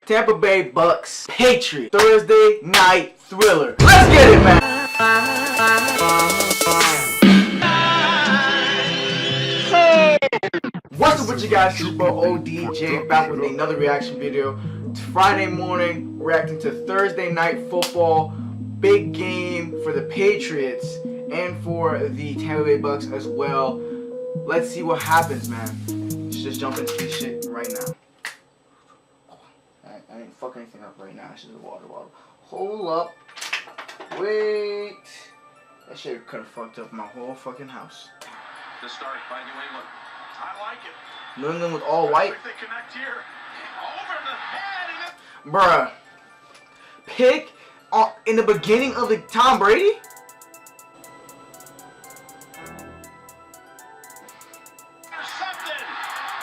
Tampa Bay Bucks Patriots Thursday night thriller. Let's get it, man. What's up with you guys? Super ODJ back with another reaction video. It's Friday morning, reacting to Thursday night football. Big game for the Patriots and for the Tampa Bay Bucks as well. Let's see what happens, man. Let's just jump into this shit right now. I ain't fucking anything up right now. It's just a water bottle. Hold up. Wait. That shit could have fucked up my whole fucking house. The start by New England. I like it. New England with all white. If they connect here. Over the head. Bruh. Pick in the beginning of the Tom Brady? Intercepted.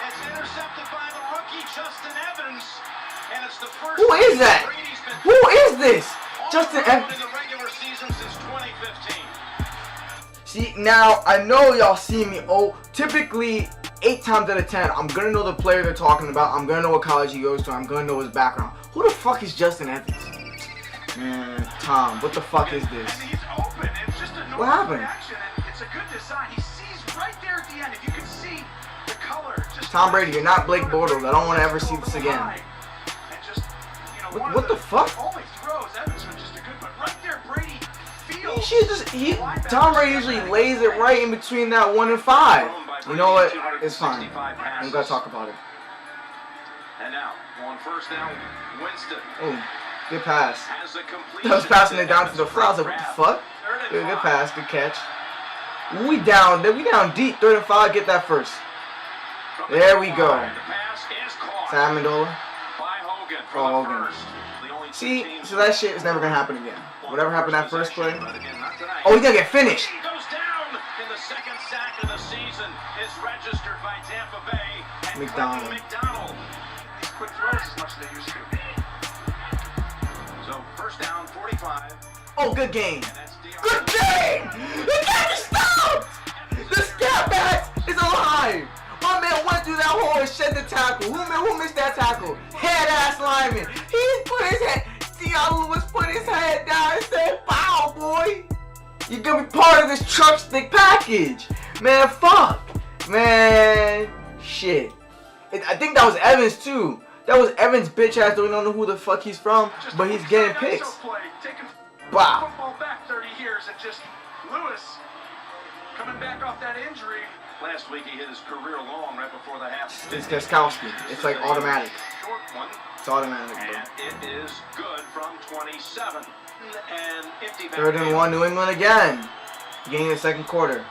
It's intercepted by the rookie Justin Evans. And it's the first. Who is that? Who is this? Justin Evans. In the regular season since 2015. See, now I know y'all see me. Oh, typically 8 times out of 10, I'm gonna know the player they're talking about. I'm gonna know what college he goes to. I'm gonna know his background. Who the fuck is Justin Evans? Man, Tom, what the fuck is this? And he's open. It's just a What happened? reaction, and it's a good design. He sees right there at the end. If you can see the color. Just Tom Brady, you're not Blake Bortles. I don't want to ever see this again. And just, you know, What the fuck? Only throws. Evans was just a good, but right there, Brady feels. Tom Brady usually lays it right in between that 1 and 5. You know what? It's fine. I'm gonna talk about it. And now, on first down, Winston. Oh, good pass. Has a completion. I was passing it down to the floor. I was like, what the fuck? Good pass, good catch. We down deep. 3rd and 5. Get that first. There we go. Sam Amendola. Oh, Hogan. See, so that shit is never gonna happen again. Whatever happened that first play. Oh, he's gonna get finished. Goes down in the second sack of the season is registered by Tampa Bay. And McDonald. These quick throws as much as they used to. So first down, 45. Oh, good game. Good game! The game is stopped! The scat back is alive! My man went through that hole and shed the tackle. Who missed that tackle? Head ass lineman. He put his head. Deion Lewis put his head down and said, "Bow, boy. You're gonna be part of this truck stick package." Man, fuck. Man, shit. I think that was Evans too. That was Evans' bitch ass. Don't know who the fuck he's from, but he's getting picks. Wow. Football back 30 years and just Lewis coming back off that injury. Last week he hit his career long right before the half. It's Gaskowski. It's like automatic. Short one. It's automatic, bro. And it is good from 27. And empty back. 3rd and 1, New England again. Beginning of the second quarter.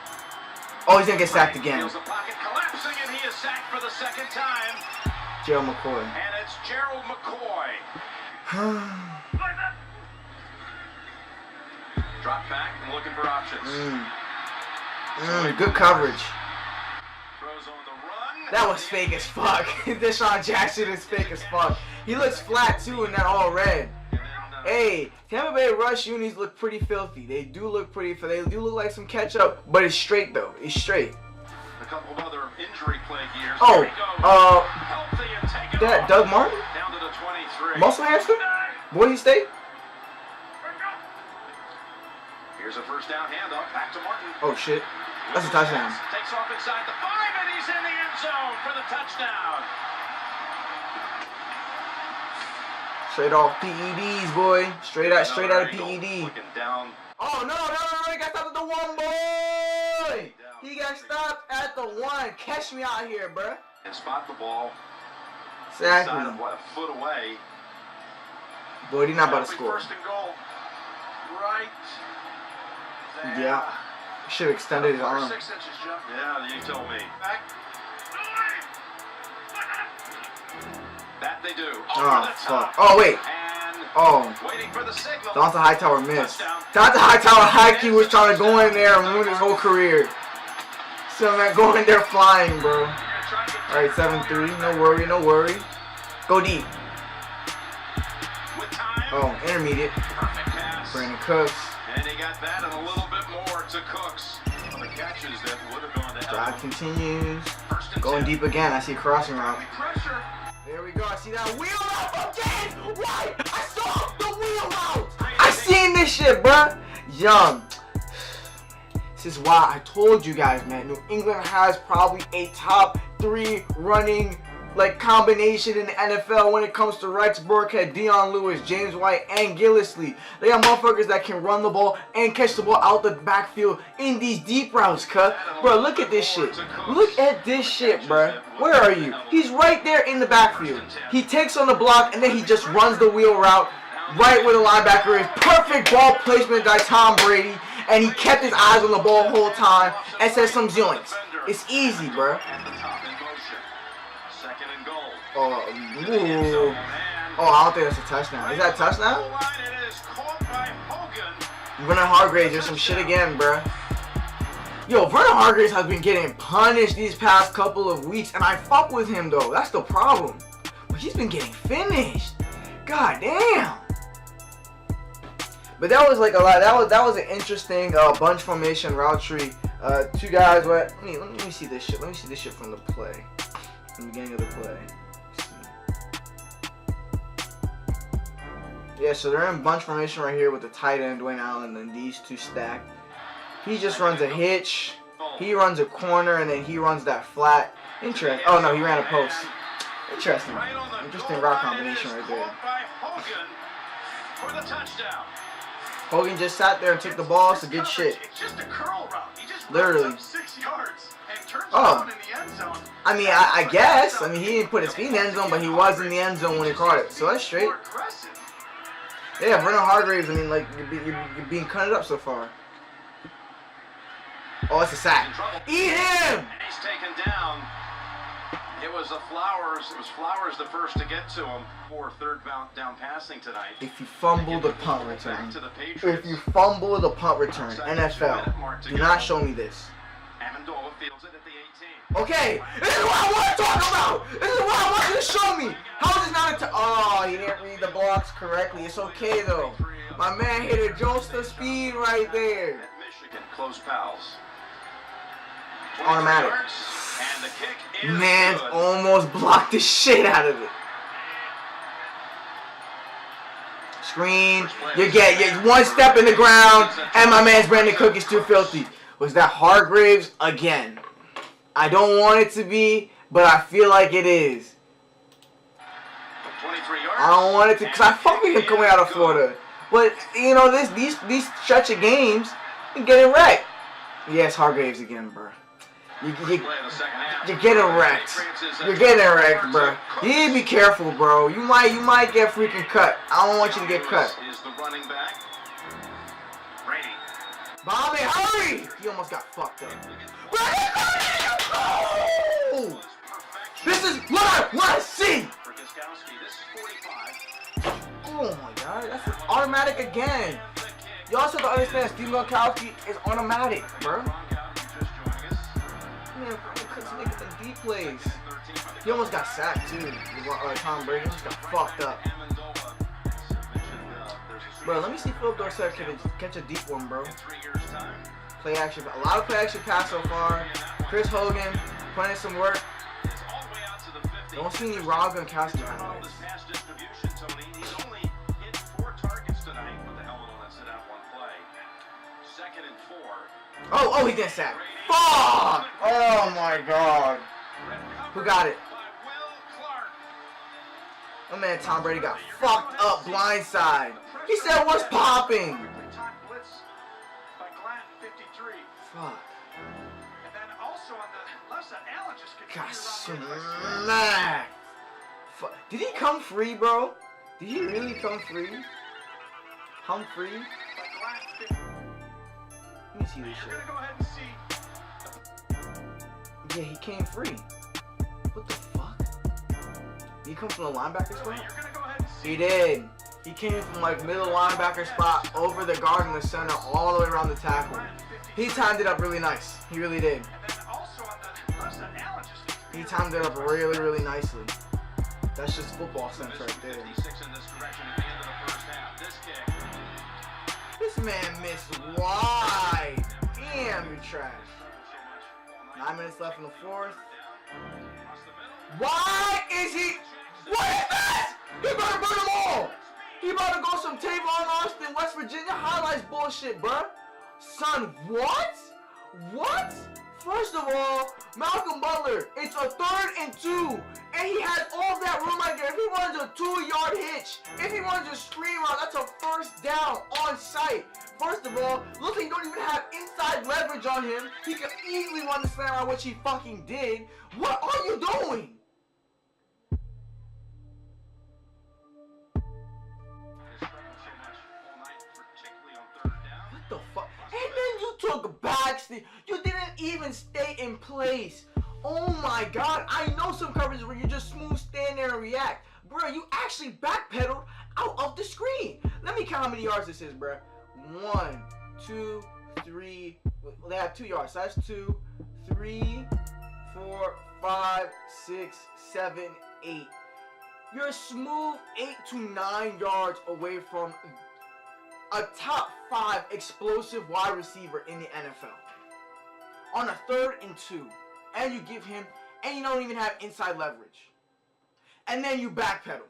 Oh, he's gonna get sacked again. Feels the pocket collapsing and he is sacked for the second time. Gerald McCoy. And it's Gerald McCoy. Drop back and looking for options. Good coverage. Throws on the run. That was fake as fuck. Deshaun Jackson is fake as fuck. He looks flat too in that all red. Hey, Tampa Bay rush unis look pretty filthy. They do look pretty. They do look like some ketchup, but it's straight though. It's straight. A couple of other injury plague years. Oh, Healthy and taken that off. Doug Martin? Down to the 23. Muscle hamster? Boise State? Here's a first down handoff. Back to Martin. Oh shit. That's a touchdown. Takes off inside the 5 and he's in the end zone for the touchdown. Straight off PEDs, boy. Straight out of PED. Looking down. Oh no, he got stopped at the 1, boy. He got stopped at the 1. Catch me out here, bruh. And spot the ball. Exactly. Inside of what, a foot away. Boy, he's not about to score. First and goal. Right. There. Yeah. Should have extended his arm. 6 inches jump. Yeah, you told me. Back. That they do. Oh, fuck. Oh, wait. Oh. Waiting for the signal. Donta Hightower missed. Donta Hightower high-key was trying to go in there and ruin his whole career. So, man, go in there flying, bro. Alright, 7-3. No worry. Go deep. Oh, intermediate. Brandon Cooks. And he got that and a little bit more to Cooks. The catches that would have gone to Drive continues. Going deep again. I see a crossing route. Pressure. There we go. I see that wheel up again. Why? I saw the wheel out. I seen this shit, bruh. Young. This is why I told you guys, man. New England has probably a top 3 running combination in the NFL when it comes to Rex Burkhead, Dion Lewis, James White, and Gillislee. They are motherfuckers that can run the ball and catch the ball out the backfield in these deep routes, cut. Bro, look at this shit. Look at this shit, bro. Where are you? He's right there in the backfield. He takes on the block and then he just runs the wheel route right where the linebacker is. Perfect ball placement by Tom Brady. And he kept his eyes on the ball the whole time and said some joints. It's easy, bro. Oh, I don't think that's a touchdown. Is that a touchdown? Vernon Hargreaves did some shit again, bro. Yo, Vernon Hargreaves has been getting punished these past couple of weeks, and I fuck with him though. That's the problem. But he's been getting finished. God damn. But that was like a lot. That was an interesting bunch formation route tree. 2 guys. Let me see this shit. Let me see this shit from the play. From the beginning of the play. Yeah, so they're in bunch formation right here with the tight end Dwayne Allen and these 2 stacked. He just runs a hitch. He runs a corner and then he runs that flat. Interesting. Oh no, he ran a post. Interesting. Interesting route combination right there. Hogan just sat there and took the ball. It's a good shit. Literally. Oh. I mean, I guess. I mean, he didn't put his feet in the end zone, but he was in the end zone when he caught it. So that's straight. Yeah, Vernon Hargreaves, I mean, you're being cut up so far. Oh, it's a sack. Eat him! He's taken down. It was Flowers. It was Flowers the first to get to him for third down passing tonight. If you fumble the punt return, if you fumble the punt return, NFL, do not show me this. Amendola fields it at the 18. Okay, this is what I want to talk about. This is what I want you to show me. How is this not a oh, he didn't read the blocks correctly. It's okay though. My man hit a Josta speed right there. At Michigan, close pals. Automatic. And the kick is Man good. almost blocked the shit out of it. Screen. You get 1 step in the ground, and my man's Brandon Cook is too filthy. Was that Hargreaves again? I don't want it to be, but I feel like it is. I don't want it to, because I fuck with him coming out of Florida. But, you know, these stretch of games, you're getting wrecked. Yes, Hargreaves again, bro. You're getting wrecked. You're getting wrecked, bro. You need to be careful, bro. You might get freaking cut. I don't want you to get cut. Bobby, hurry! He almost got fucked up. Oh! This is what I want to see! Oh my god, that's automatic again. You also have to understand Steve Gronkowski is automatic, bro. Man, Cook's making some deep plays. He almost got sacked too. Tom Brady almost got fucked up. Bro, let me see Philip Dorsett catch a deep one, bro. Play action, a lot of play action pass so far. Chris Hogan putting in some work. Don't see any Rob Gronkowski highlights. Oh, he didn't sack. Fuck! Oh my god. Who got it? My man Tom Brady got fucked up blindside. He said, what's popping? Fuck. Got smacked. Fuck. Did he come free, bro? Did he really come free? Come free? Let me see this shit. Yeah, he came free. What the fuck? Did he come from the linebacker spot? He did. He came from like middle linebacker spot over the guard in the center all the way around the tackle. He timed it up really nice. He really did. He timed it up really, really nicely. That's just football sense right there. This man missed wide. Damn, you're trash. 9 minutes left in the fourth. Why is he? What is this? He better burn them all. about to go some Tavon Austin, West Virginia highlights bullshit, bruh. Son, what? What? First of all, Malcolm Butler, it's a 3rd and 2, and he has all that room right there. If he runs a 2-yard hitch, if he runs a screen route, that's a first down on site. First of all, looks like you don't even have inside leverage on him. He could easily run the slam route, which he fucking did. What are you doing? What the fuck? And then you took backseat. You didn't even stay in place. Oh my god. I know some coverages where you just smooth stand there and react. Bro, you actually backpedaled out of the screen. Let me count how many yards this is, bro. 1, 2, 3. Well, they have 2 yards. So that's 2, 3, 4, 5, 6, 7, 8. You're a smooth 8 to 9 yards away from a top 5 explosive wide receiver in the NFL. On a 3rd and 2. And you give him, and you don't even have inside leverage. And then you backpedal.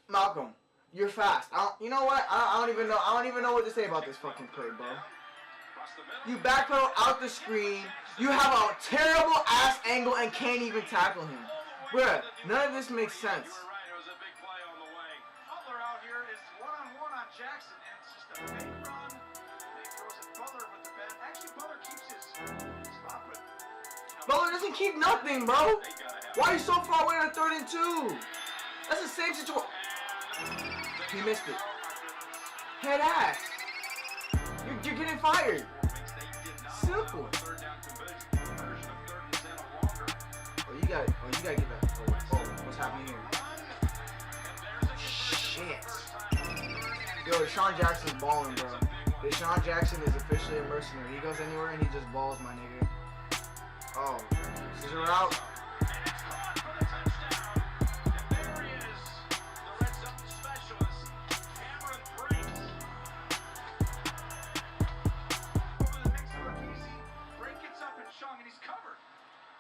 Malcolm, you're fast. You know what? I don't even know. I don't even know what to say about this fucking play, bro. You backpedal out the screen. You have a terrible ass angle and can't even tackle him. Bruh, none of this makes sense. Butler out here is one-on-one on Jackson, and it's just a big run. And he throws it Butler with the bend. Actually, Butler keeps his spot, but Butler doesn't keep nothing, bro. Why are you so far away on a 3rd and 2? That's the same situation. He missed it. Head ass. You're getting fired. Simple. Oh, you gotta get that. Oh, what's happening here? Shit. Yo, Deshaun Jackson's balling, bro. Deshaun Jackson is officially a mercenary. He goes anywhere and he just balls, my nigga. Oh, scissor out.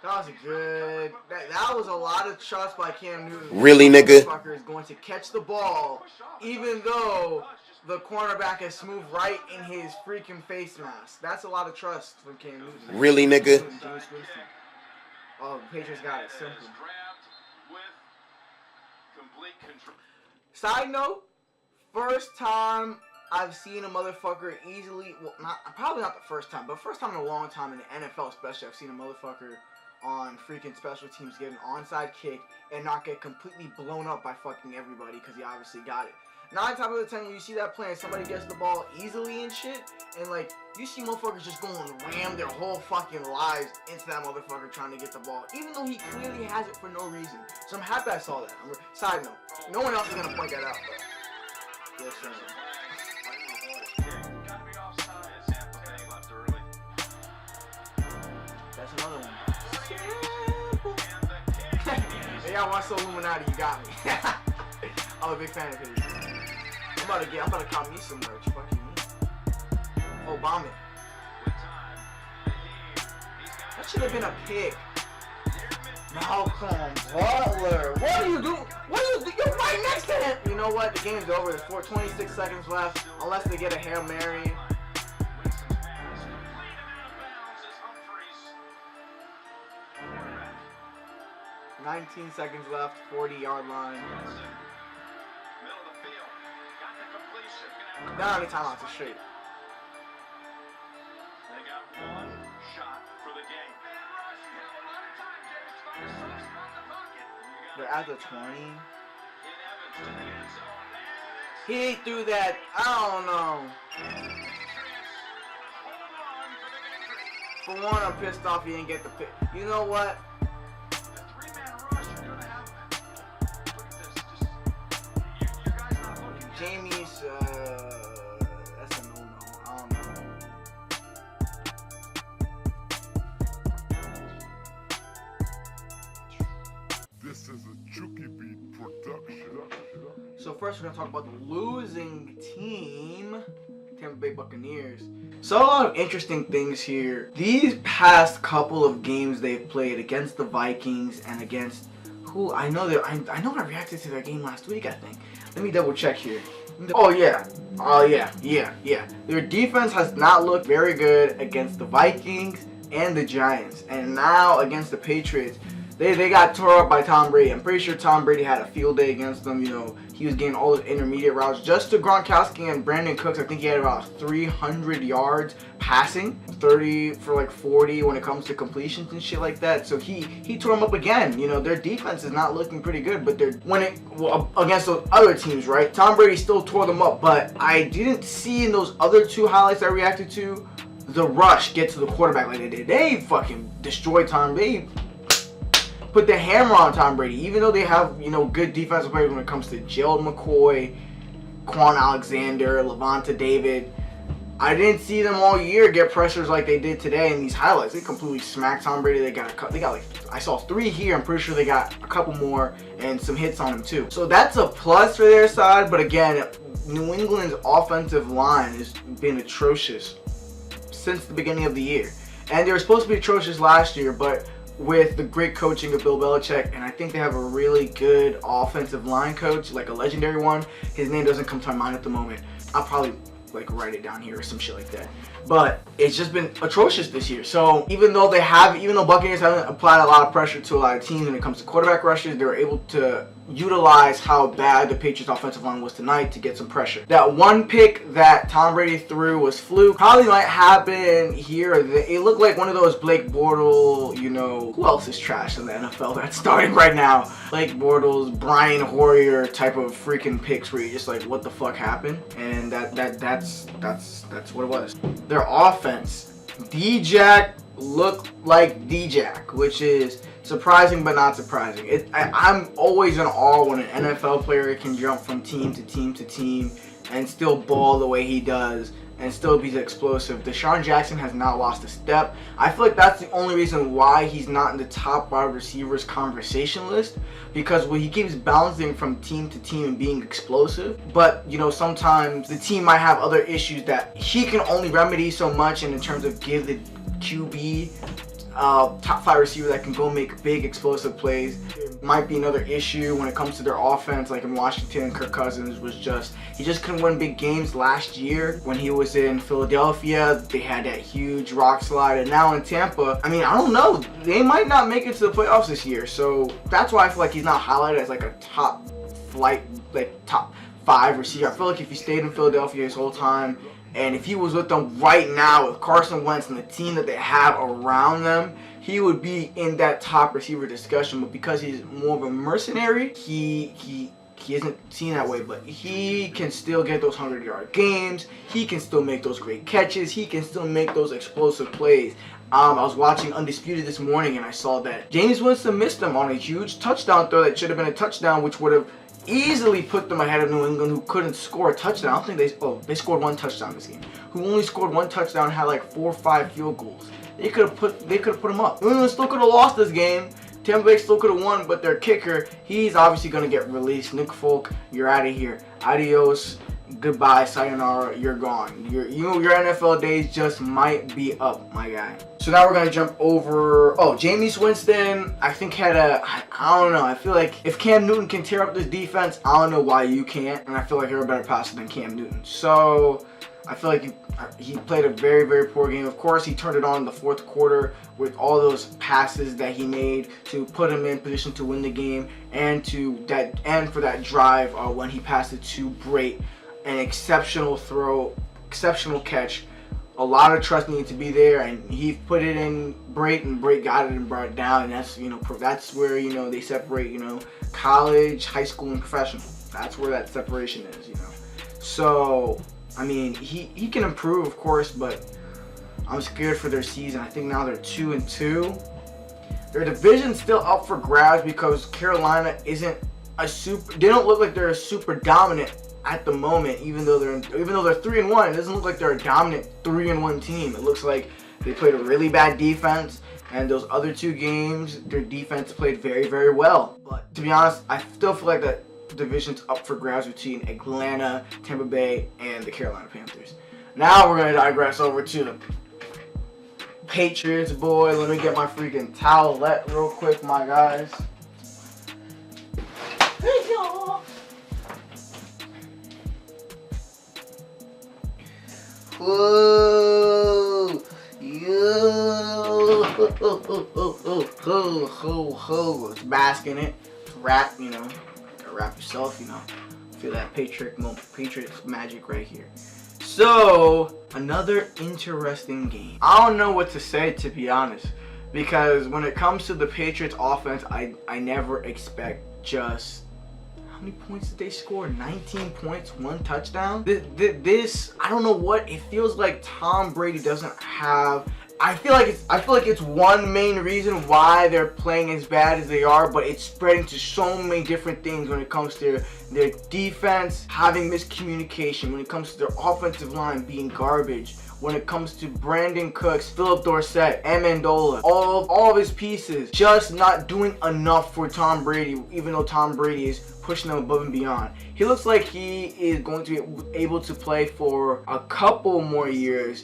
That was a good. That was a lot of trust by Cam Newton. Really, nigga? The motherfucker is going to catch the ball, even though the cornerback is smooth right in his freaking face mask. That's a lot of trust from Cam Newton. Really, nigga? Oh, the Patriots got it. Simple. Side note: first time I've seen a motherfucker easily. Well, probably not the first time, but first time in a long time in the NFL, especially. I've seen a motherfucker on freaking special teams get an onside kick and not get completely blown up by fucking everybody because he obviously got it. 9 times out of 10 when you see that play and somebody gets the ball easily and shit, and like you see motherfuckers just go and ram their whole fucking lives into that motherfucker trying to get the ball, even though he clearly has it for no reason. So I'm happy I saw that. Side note, no one else is gonna point that out, but yes, sir. That's another one. Hey, y'all watch the Illuminati, you got me. I'm a big fan of his. I'm about to cop me some merch. Fuck you. Oh, bomb it. That should have been a pick. Malcolm Butler. What are you doing? What are you doing? You're right next to him. You know what? The game's over. There's 26 seconds left. Unless they get a Hail Mary. 19 seconds left, 40-yard line. Not any timeouts, it's straight. They got one shot for the game. They're at the 20. He threw that, I don't know. For one, I'm pissed off he didn't get the pick. You know what? Jamie's, that's a no-no. I don't know. This is a Juki Beat production. So first we're going to talk about the losing team, Tampa Bay Buccaneers. So a lot of interesting things here. These past couple of games they've played against the Vikings and against... Who I know that I know I reacted to their game last week. I think. Let me double check here. Oh yeah. Oh yeah. Yeah. Their defense has not looked very good against the Vikings and the Giants, and now against the Patriots. They got tore up by Tom Brady. I'm pretty sure Tom Brady had a field day against them. You know, he was getting all those intermediate routes. Just to Gronkowski and Brandon Cooks, I think he had about 300 yards passing, 30 for like 40 when it comes to completions and shit like that. So he tore them up again. You know, their defense is not looking pretty good, but against those other teams, right? Tom Brady still tore them up, but I didn't see in those other two highlights I reacted to the rush get to the quarterback like they did. They fucking destroyed Tom Brady. Put the hammer on Tom Brady, even though they have, you know, good defensive players when it comes to Gerald McCoy, Quan Alexander, Levante David. I didn't see them all year get pressures like they did today in these highlights. They completely smacked Tom Brady. They got like, I saw 3 here. I'm pretty sure they got a couple more and some hits on him too. So that's a plus for their side. But again, New England's offensive line has been atrocious since the beginning of the year, and they were supposed to be atrocious last year, but with the great coaching of Bill Belichick, and I think they have a really good offensive line coach, like a legendary one. His name doesn't come to my mind at the moment. I'll probably like write it down here or some shit like that. But it's just been atrocious this year. So even though Buccaneers haven't applied a lot of pressure to a lot of teams when it comes to quarterback rushes, they were able to utilize how bad the Patriots offensive line was tonight to get some pressure. That one pick that Tom Brady threw was fluke. Probably might happen here. It looked like one of those Blake Bortles, you know, who else is trash in the NFL that's starting right now? Blake Bortles, Brian Hoyer type of freaking picks where you're just like, what the fuck happened? And that's what it was. Their offense, D-Jack looked like D-Jack, which is surprising but not surprising. I'm always in awe when an NFL player can jump from team to team to team and still ball the way he does and still be explosive. Deshaun Jackson has not lost a step. I feel like that's the only reason why he's not in the top wide receivers conversation list, because when he keeps bouncing from team to team and being explosive, but you know, sometimes the team might have other issues that he can only remedy so much, and in terms of give the QB top 5 receiver that can go make big explosive plays. There might be another issue when it comes to their offense, like in Washington. Kirk Cousins he just couldn't win big games last year. When he was in Philadelphia, they had that huge rock slide, and now in Tampa, I mean, I don't know, they might not make it to the playoffs this year. So that's why I feel like he's not highlighted as like a top 5 receiver. I feel like if he stayed in Philadelphia his whole time, and if he was with them right now with Carson Wentz and the team that they have around them, he would be in that top receiver discussion. But because he's more of a mercenary, he isn't seen that way. But he can still get those 100-yard games. He can still make those great catches. He can still make those explosive plays. I was watching Undisputed this morning, and I saw that Jameis Winston missed him on a huge touchdown throw that should have been a touchdown, which would have easily put them ahead of New England, who couldn't score a touchdown. I don't think they scored 1 touchdown this game. Who only scored 1 touchdown, had like 4 or 5 field goals. They could have put them up. New England still could have lost this game. Tampa Bay still could have won, but their kicker, he's obviously gonna get released. Nick Folk, you're out of here. Adios. Goodbye, sayonara, you're gone. Your NFL days just might be up, my guy. So now we're going to jump over, Jameis Winston, I think I don't know, I feel like if Cam Newton can tear up this defense, I don't know why you can't, and I feel like you're a better passer than Cam Newton. So I feel like he played a very, very poor game. Of course, he turned it on in the 4th quarter with all those passes that he made to put him in position to win the game, and for that drive when he passed it to Brate. An exceptional throw, exceptional catch. A lot of trust needed to be there, and he put it in Brate, and Brate got it and brought it down. And that's where they separate college, high school, and professional. That's where that separation is. So I mean, he can improve, of course, but I'm scared for their season. I think now they're 2-2. Their division's still up for grabs because Carolina isn't they don't look like they're a super dominant at the moment, even though they're 3-1. It doesn't look like they're a dominant 3-1 team. It looks like they played a really bad defense, and those other 2 games, their defense played very, very well. But to be honest, I still feel like that division's up for grabs between Atlanta, Tampa Bay, and the Carolina Panthers. Now we're gonna digress over to the Patriots, boy. Let me get my freaking towelette real quick, my guys. Whoa. Let's bask in it. Rap, you know. Rap yourself, you know. Feel that Patriots magic right here. So, another interesting game. I don't know what to say, to be honest. Because when it comes to the Patriots offense, I never expect just... How many points did they score? 19 points, 1 touchdown? This, I don't know what, it feels like Tom Brady doesn't have... I feel like it's one main reason why they're playing as bad as they are, but it's spreading to so many different things when it comes to their defense having miscommunication, when it comes to their offensive line being garbage, when it comes to Brandon Cooks, Philip Dorsett, Amendola, all of his pieces just not doing enough for Tom Brady, even though Tom Brady is pushing them above and beyond. He looks like he is going to be able to play for a couple more years.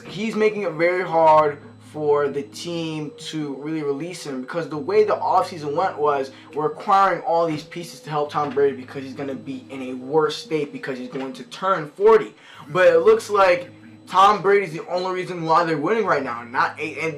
He's making it very hard for the team to really release him, because the way the offseason went was we're acquiring all these pieces to help Tom Brady because he's going to be in a worse state because he's going to turn 40. But it looks like Tom Brady's the only reason why they're winning right now. And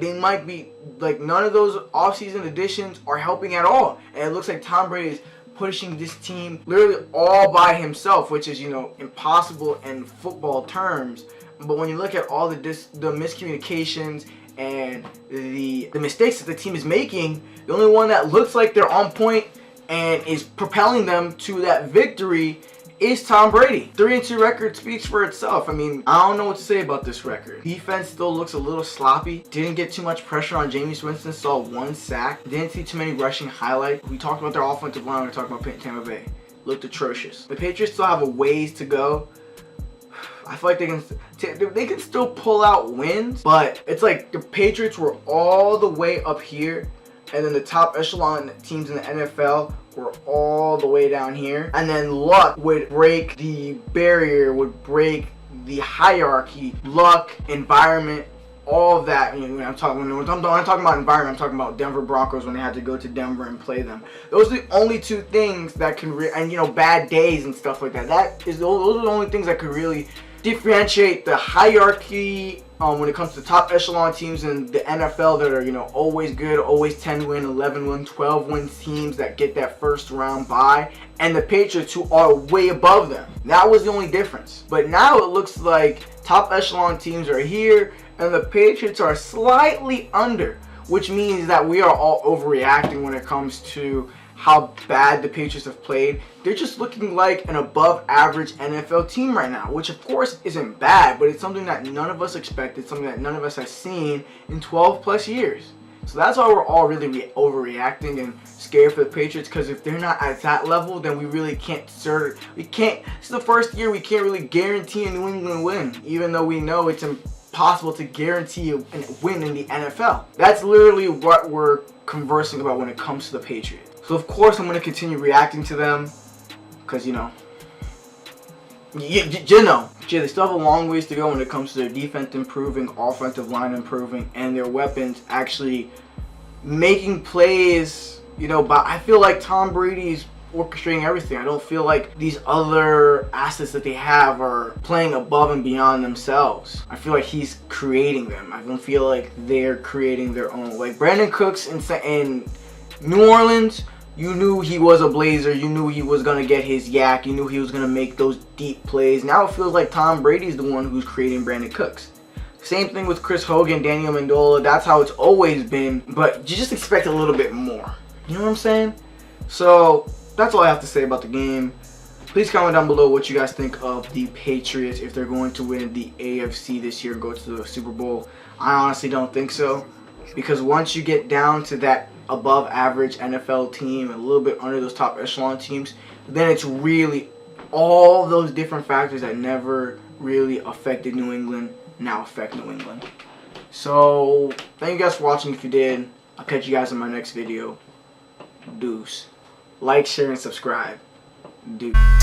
they might be like, none of those offseason additions are helping at all. And it looks like Tom Brady is pushing this team literally all by himself, which is, you know, impossible in football terms. But when you look at all the miscommunications and the mistakes that the team is making, the only one that looks like they're on point and is propelling them to that victory is Tom Brady. 3-2 record speaks for itself. I mean, I don't know what to say about this record. Defense still looks a little sloppy. Didn't get too much pressure on Jameis Winston. Saw 1 sack. Didn't see too many rushing highlights. We talked about their offensive line. We talked about Tampa Bay. Looked atrocious. The Patriots still have a ways to go. I feel like they can still pull out wins, but it's like the Patriots were all the way up here, and then the top echelon teams in the NFL were all the way down here. And then luck would break the barrier, would break the hierarchy. Luck, environment, all of that. You know, when I'm talking about environment, I'm talking about Denver Broncos when they had to go to Denver and play them. Those are the only two things that can, and you know, bad days and stuff like that. Those are the only things that could really differentiate the hierarchy when it comes to top echelon teams in the NFL that are, you know, always good, always 10-win, 11-win, 12-win teams that get that first round bye, and the Patriots who are way above them. That was the only difference. But now it looks like top echelon teams are here and the Patriots are slightly under, which means that we are all overreacting when it comes to how bad the Patriots have played. They're just looking like an above average NFL team right now, which of course isn't bad, but it's something that none of us expected, something that none of us has seen in 12 plus years. So that's why we're all really overreacting and scared for the Patriots, because if they're not at that level, then we really can't it's the first year we can't really guarantee a New England win, even though we know it's impossible to guarantee a win in the NFL. That's literally what we're conversing about when it comes to the Patriots. So of course I'm going to continue reacting to them, because you know, they still have a long ways to go when it comes to their defense improving, offensive line improving, and their weapons actually making plays, you know. But I feel like Tom Brady's orchestrating everything. I don't feel like these other assets that they have are playing above and beyond themselves. I feel like he's creating them. I don't feel like they're creating their own. Like Brandon Cooks in New Orleans, you knew he was a blazer. You knew he was going to get his yak. You knew he was going to make those deep plays. Now it feels like Tom Brady's the one who's creating Brandon Cooks. Same thing with Chris Hogan, Daniel Amendola. That's how it's always been. But you just expect a little bit more. You know what I'm saying? So that's all I have to say about the game. Please comment down below what you guys think of the Patriots, if they're going to win the AFC this year and go to the Super Bowl. I honestly don't think so, because once you get down to that above average NFL team, a little bit under those top echelon teams, then it's really all those different factors that never really affected New England now affect New England. So thank you guys for watching. If you did, I'll catch you guys in my next video. Deuce. Like, share, and subscribe. Deuce.